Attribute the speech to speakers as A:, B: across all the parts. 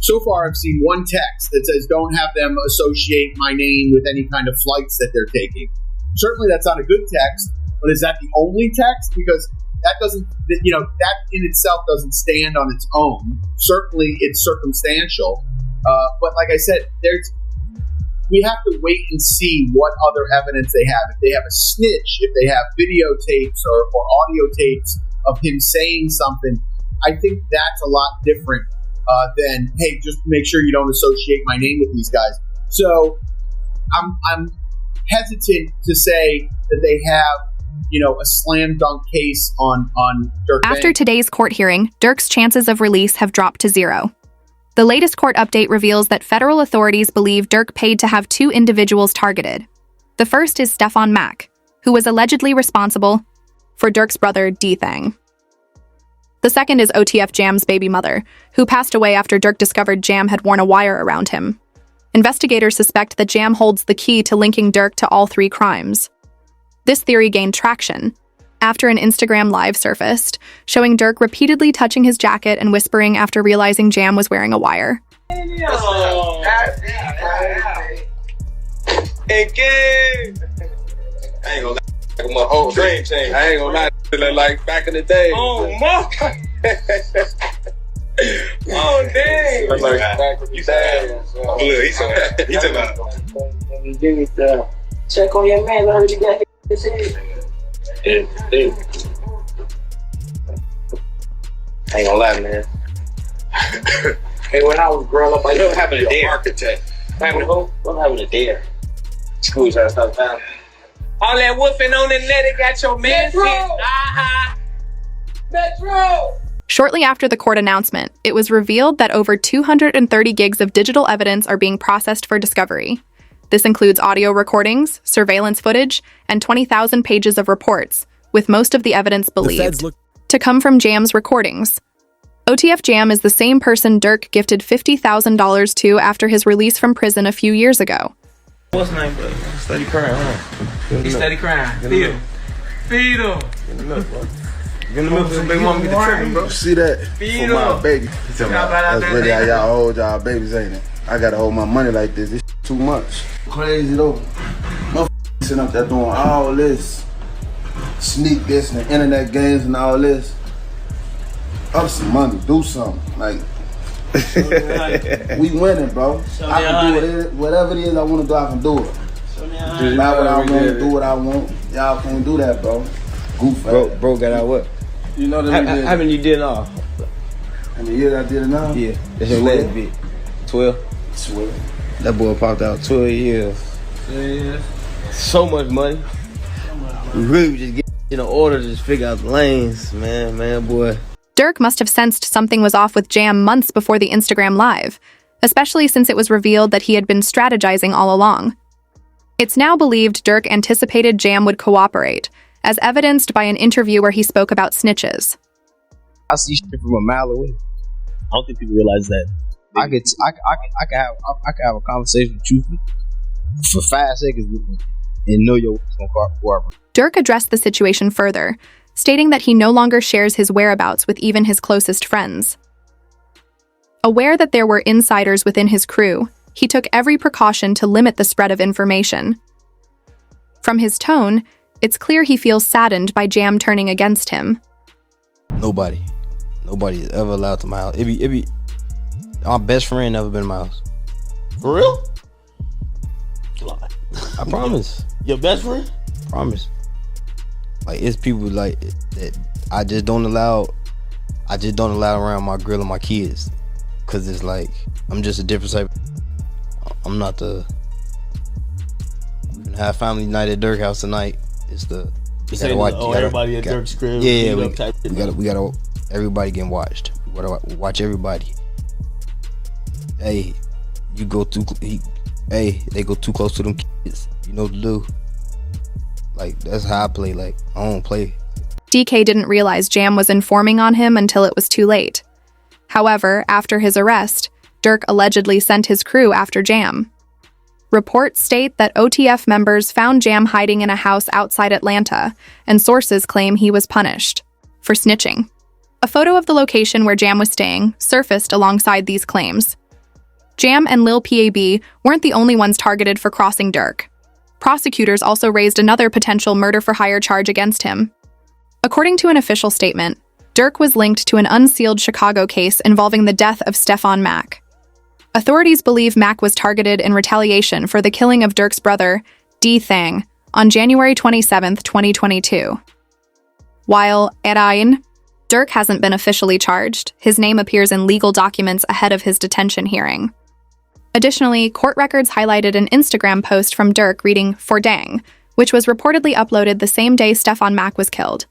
A: So far, I've seen one text that says, don't have them associate my name with any kind of flights that they're taking. Certainly that's not a good text, but is that the only text? Because that doesn't, that in itself doesn't stand on its own. Certainly it's circumstantial. But like I said, we have to wait and see what other evidence they have. If they have a snitch, if they have videotapes or audio tapes of him saying something, I think that's a lot different than, hey, just make sure you don't associate my name with these guys. So I'm hesitant to say that they have, a slam dunk case on Durk.
B: After today's court hearing, Durk's chances of release have dropped to 0. The latest court update reveals that federal authorities believe Durk paid to have 2 individuals targeted. The first is Stefan Mack, who was allegedly responsible for Durk's brother, D-Thang. The second is OTF Jam's baby mother, who passed away after Durk discovered Jam had worn a wire around him. Investigators suspect that Jam holds the key to linking Durk to all 3 crimes. This theory gained traction after an Instagram live surfaced, showing Durk repeatedly touching his jacket and whispering after realizing Jam was wearing a wire.
C: Oh, hey, I ain't gonna lie, my whole dream changed. I ain't gonna lie, feeling like back in the day. Oh, my. Oh, dang. I'm like, back in the day. Look, he took out.
D: Check on your man, I heard you got his head.
C: Yeah. I ain't gonna lie, man.
D: Hey, when I was growing up, I
C: was having a dare. Architect.
D: I'm having a dare. School trying to stop time.
E: All that woofing on the net, it got your man
D: Metro! Metro!
B: Shortly after the court announcement, it was revealed that over 230 gigs of digital evidence are being processed for discovery. This includes audio recordings, surveillance footage, and 20,000 pages of reports, with most of the evidence believed to come from Jam's recordings. OTF Jam is the same person Durk gifted $50,000 to after his release from prison a few years ago.
E: What's his name, bro?
F: Steady crying, huh?
E: He's steady crying. Feed him. Feed him.
F: Get in the milk, bro. Get in the milk so baby mama get the tripping, bro.
G: See that?
E: Feed
G: for my
E: him.
G: baby. That's really how y'all hold y'all babies, ain't it? I gotta hold my money like this. This too much. Crazy though. My sitting up there doing all this. Sneak this and internet games and all this. Up some money, do something. Like, we winning, bro. I can do whatever it is I want to do, I can do it. Not what I want to do what I want. Y'all can't do that, bro. Goof.
F: Bro got out what?
G: You know that
F: how many you did off?
G: How many years I did it now?
F: Yeah, that's your last bit. 12?
G: 12.
F: That boy popped out 12 years.
E: Yeah.
F: So much money. We really just get in order to just figure out the lanes, man, boy.
B: Durk must have sensed something was off with Jam months before the Instagram Live, especially since it was revealed that he had been strategizing all along. It's now believed Durk anticipated Jam would cooperate, as evidenced by an interview where he spoke about snitches.
F: I see shit from a mile away. I don't think people realize that. I could have a conversation with you for 5 seconds and know your cooperate.
B: Durk addressed the situation further, stating that he no longer shares his whereabouts with even his closest friends. Aware that there were insiders within his crew, he took every precaution to limit the spread of information. From his tone, it's clear he feels saddened by Jam turning against him.
F: Nobody is ever allowed to my house. It be my best friend never been to my house.
H: For real?
F: I promise.
H: Your best friend?
F: Promise. Like, it's people like that I just don't allow around my girl and my kids, cause it's like I'm just a different type. I'm not the. We're gonna have family night at Durk house tonight. It's the.
H: You gotta watch. Everybody at Durk's crib.
F: Yeah, we gotta. Everybody getting watched. We gotta watch everybody. Hey, they go too close to them kids. You know what to do. Like, that's how I play. Like, I don't play.
B: DK didn't realize Jam was informing on him until it was too late. However, after his arrest, Durk allegedly sent his crew after Jam. Reports state that OTF members found Jam hiding in a house outside Atlanta, and sources claim he was punished for snitching. A photo of the location where Jam was staying surfaced alongside these claims. Jam and Lil PAB weren't the only ones targeted for crossing Durk. Prosecutors also raised another potential murder-for-hire charge against him. According to an official statement, Durk was linked to an unsealed Chicago case involving the death of Stephon Mack. Authorities believe Mack was targeted in retaliation for the killing of Durk's brother, D. Thang, on January 27, 2022. While Erain, Durk hasn't been officially charged, his name appears in legal documents ahead of his detention hearing. Additionally, court records highlighted an Instagram post from Durk reading "For Dang," which was reportedly uploaded the same day Stephon Mack was killed.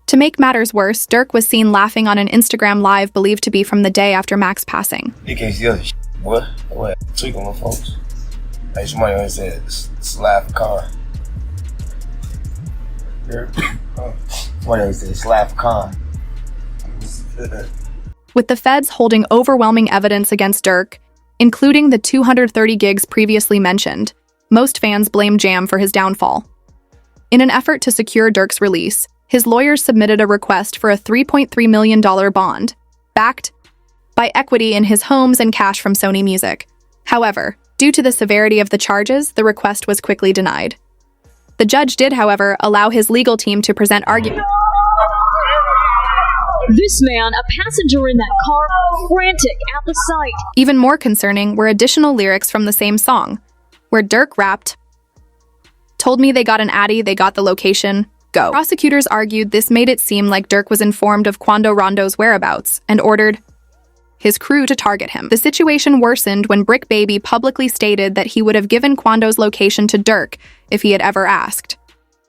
B: To make matters worse, Durk was seen laughing on an Instagram live believed to be from the day after Mack's passing.
I: You can't see other shit. What? Tweaking with folks. Hey, somebody always said, slap car. Somebody always said, slap car.
B: With the feds holding overwhelming evidence against Durk, including the 230 gigs previously mentioned, most fans blame Jam for his downfall. In an effort to secure Durk's release, his lawyers submitted a request for a $3.3 million bond, backed by equity in his homes and cash from Sony Music. However, due to the severity of the charges, the request was quickly denied. The judge did, however, allow his legal team to present arguments.
J: This man, a passenger in that car, frantic at the sight.
B: Even more concerning were additional lyrics from the same song, where Durk rapped, "Told me they got an Addy, they got the location, go." Prosecutors argued this made it seem like Durk was informed of Quando Rondo's whereabouts and ordered his crew to target him. The situation worsened when Brick Baby publicly stated that he would have given Quando's location to Durk if he had ever asked.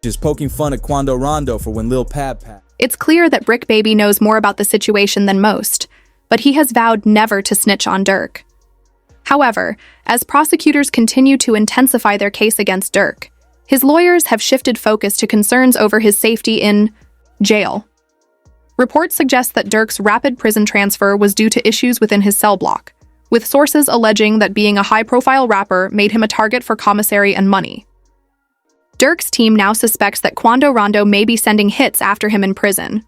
K: Just poking fun at Quando Rondo for when Lil Pab passed.
B: It's clear that Brick Baby knows more about the situation than most, but he has vowed never to snitch on Durk. However, as prosecutors continue to intensify their case against Durk, his lawyers have shifted focus to concerns over his safety in jail. Reports suggest that Durk's rapid prison transfer was due to issues within his cell block, with sources alleging that being a high-profile rapper made him a target for commissary and money. Durk's team now suspects that Quando Rondo may be sending hits after him in prison.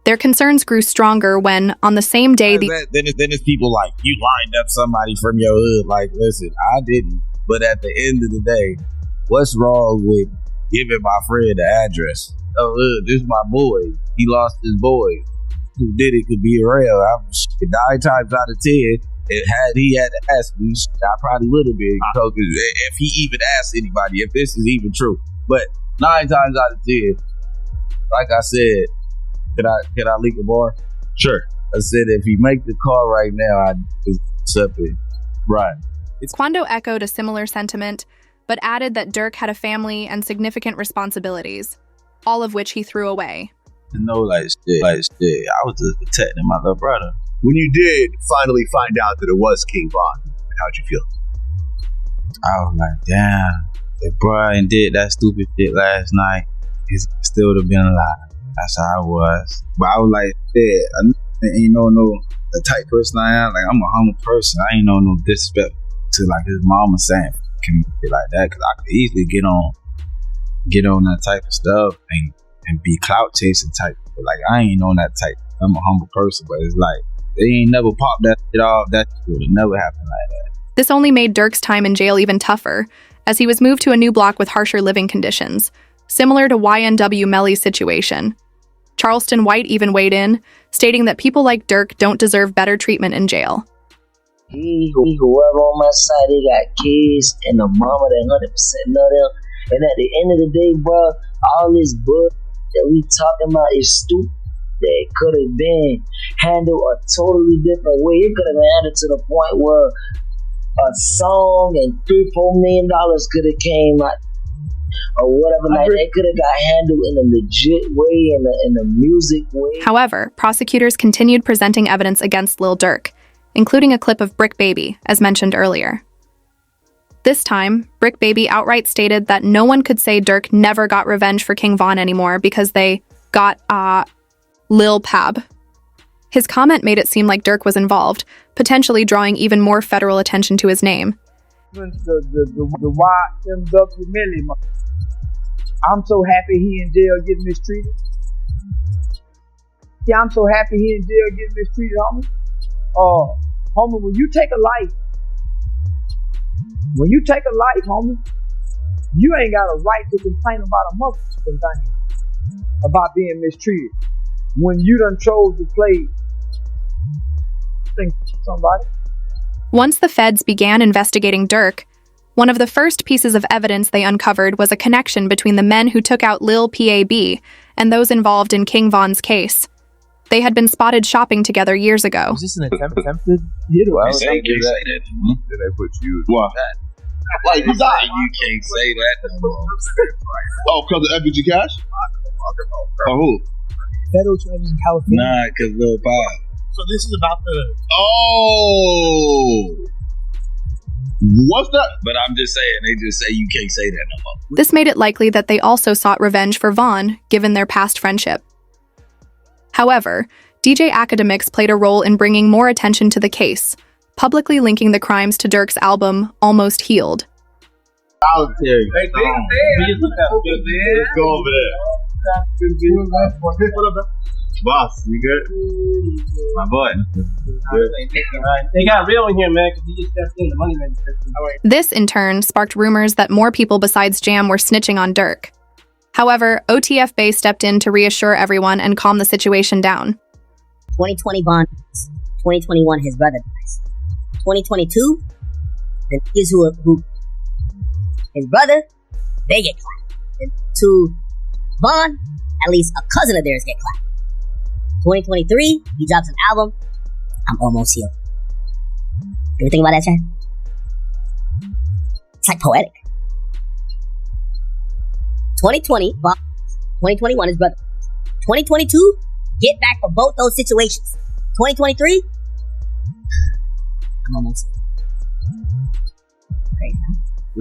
B: Their concerns grew stronger when, on the same day,
L: then it's people like, you lined up somebody from your hood. Like, listen, I didn't. But at the end of the day, what's wrong with giving my friend the address? Oh, this is my boy. He lost his boy. Who did it could be real. 9 times out of 10, he had to ask me, I probably would have been. If he even asked anybody, if this is even true. But 9 times out of 10, like I said, can I leak a bar?
A: Sure.
L: I said if he make the call right now, I'd accept it. Right.
B: Quando echoed a similar sentiment, but added that Durk had a family and significant responsibilities, all of which he threw away.
L: Like shit. I was just protecting my little brother.
A: When you did finally find out that it was King Von, how'd you feel?
L: I was like, damn, if Brian did that stupid shit last night, he still would have been alive. That's how I was. But I was like, I ain't no the type person I am. Like, I'm a humble person. I ain't no disrespect to like his mama saying community like that, because I could easily get on that type of stuff and be clout chasing type. But like, I ain't on that type. I'm a humble person, but it's like, they ain't never popped that shit off. That would have never happened like that.
B: This only made Durk's time in jail even tougher, as he was moved to a new block with harsher living conditions, similar to YNW Melly's situation. Charleston White even weighed in, stating that people like Durk don't deserve better treatment in jail.
D: Whoever on my side, they got kids and a mama that 100% love them. And at the end of the day, bro, all this bull that we talking about is stupid. It could have been handled a totally different way. It could have been handled to the point where a song and $3-4 million could have came out, or whatever. Like, they could have got handled in a legit way, in a music way.
B: However, prosecutors continued presenting evidence against Lil Durk, including a clip of Brick Baby, as mentioned earlier. This time, Brick Baby outright stated that no one could say Durk never got revenge for King Von anymore because they got, Lil Pab. His comment made it seem like Durk was involved, potentially drawing even more federal attention to his name.
M: The YMW Millie. I'm so happy he in jail getting mistreated. Yeah, I'm so happy he in jail getting mistreated, homie. Homie, when you take a life When you take a life, homie, you ain't got a right to complain about a motherfucking thing about being mistreated. When you done chose to play, think somebody.
B: Once the feds began investigating Durk, one of the first pieces of evidence they uncovered was a connection between the men who took out Lil PAB and those involved in King Von's case. They had been spotted shopping together years ago.
N: Was this an attempted?
L: Well,
N: You can't say that.
L: Did they put you?
G: What? Like, you died.
N: You can't say that no more.
G: Oh, because of FBG Cash? Oh, who?
M: Federal charges in California.
N: Nah, because Lil Bob.
O: So this is about the...
G: Oh! What's that?
N: But I'm just saying, they just say you can't say that no more.
B: This made it likely that they also sought revenge for Von, given their past friendship. However, DJ Academics played a role in bringing more attention to the case, publicly linking the crimes to Durk's album, Almost Healed.
G: Solitary.
O: Let's
G: go over there. Boss, you good?
L: My boy.
O: They got real in here, man, because he just stepped in the money man.
B: This, in turn, sparked rumors that more people besides Jam were snitching on Durk. However, OTF Bay stepped in to reassure everyone and calm the situation down.
P: 2020 Bond, 2021 his brother dies. 2022, the niggas who his brother, they get clapped. And to Bond, at least a cousin of theirs get clapped. 2023, he drops an album, I'm Almost Healed. You think about that, Chad? It's like poetic. 2020, Bond, 2021 his brother. 2022, get back for both those situations. 2023, I'm Almost Healed. Crazy, huh?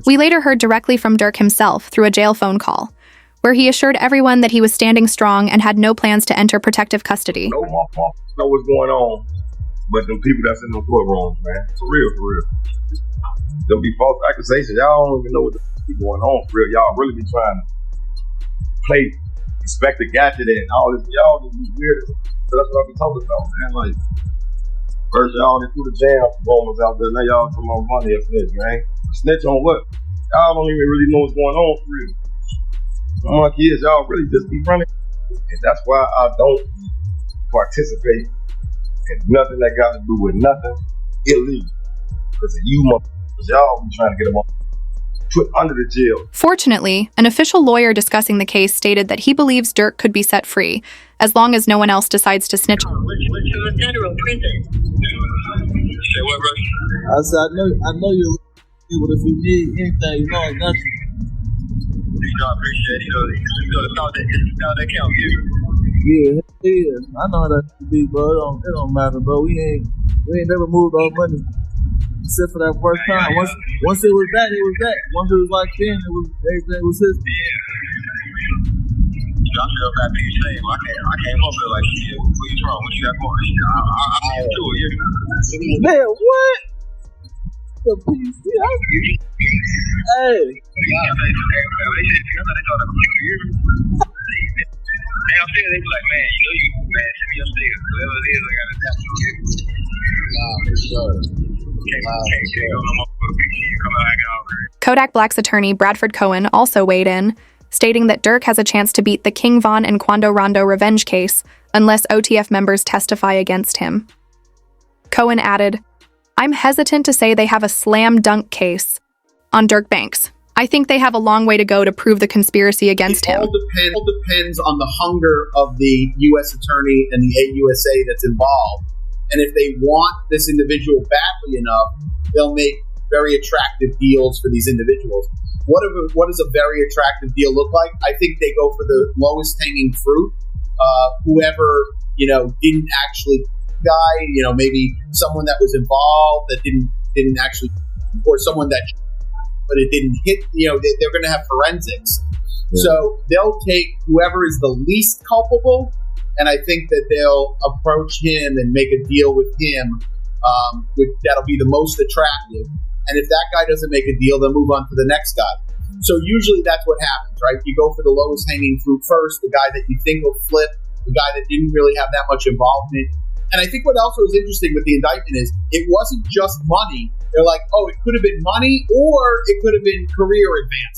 B: We later heard directly from Durk himself through a jail phone call, where he assured everyone that he was standing strong and had no plans to enter protective custody.
C: Know what's going on, but them people that's in the courtrooms, man, for real. There'll be false accusations. Y'all don't even know what the f- going on, for real. Y'all really be trying to play Inspector Gadget and all this. Y'all just be weird. So that's what I be talking about, man. Like, first y'all done threw the jam bombers out there. Now y'all talking about money and snitch, man. Snitch on what? Y'all don't even really know what's going on, for real. Some of my kids, y'all really just be running. And that's why I don't participate in nothing that got to do with nothing illegal. Because you motherfuckers, y'all be trying to get them put under the jail.
B: Fortunately, an official lawyer discussing the case stated that he believes Durk could be set free, as long as no one else decides to snitch.
O: Federal prison.
N: Say what, bro?
E: I said, I know you're but if you need anything, you know I got you.
N: I appreciate it. You know, it's not that count,
E: Yeah, I know how that be, bro. It don't matter, bro. We ain't never moved our money. Except for that first time. Once it was that, it was that. Once it was like then, it was everything was his.
N: I feel bad for you saying, I came up here like, shit, what you wrong? What you got going? I do it, yeah.
E: Man, what? The PC, hey.
N: They be like, man, you know you, man, send me your stickers. Whatever it is, I gotta tap you. Nah, for sure. Can't take on no motherfucker PC. You come out acting all crazy.
B: Kodak Black's attorney, Bradford Cohen, also weighed in, stating that Durk has a chance to beat the King Von and Quando Rondo revenge case unless OTF members testify against him. Cohen added, I'm hesitant to say they have a slam dunk case on Durk Banks. I think they have a long way to go to prove the conspiracy against him.
A: It all depends on the hunger of the U.S. attorney and the AUSA that's involved. And if they want this individual badly enough, they'll make very attractive deals for these individuals. What does a very attractive deal look like? I think they go for the lowest hanging fruit. Whoever, didn't actually die, maybe someone that was involved that didn't actually, or someone that, but it didn't hit, they're going to have forensics. Yeah. So they'll take whoever is the least culpable, and I think that they'll approach him and make a deal with him that'll be the most attractive. And if that guy doesn't make a deal, they'll move on to the next guy. So usually that's what happens, right? You go for the lowest hanging fruit first, the guy that you think will flip, the guy that didn't really have that much involvement. And I think what also is interesting with the indictment is it wasn't just money They're like, oh, it could have been money or it could have been career advancement.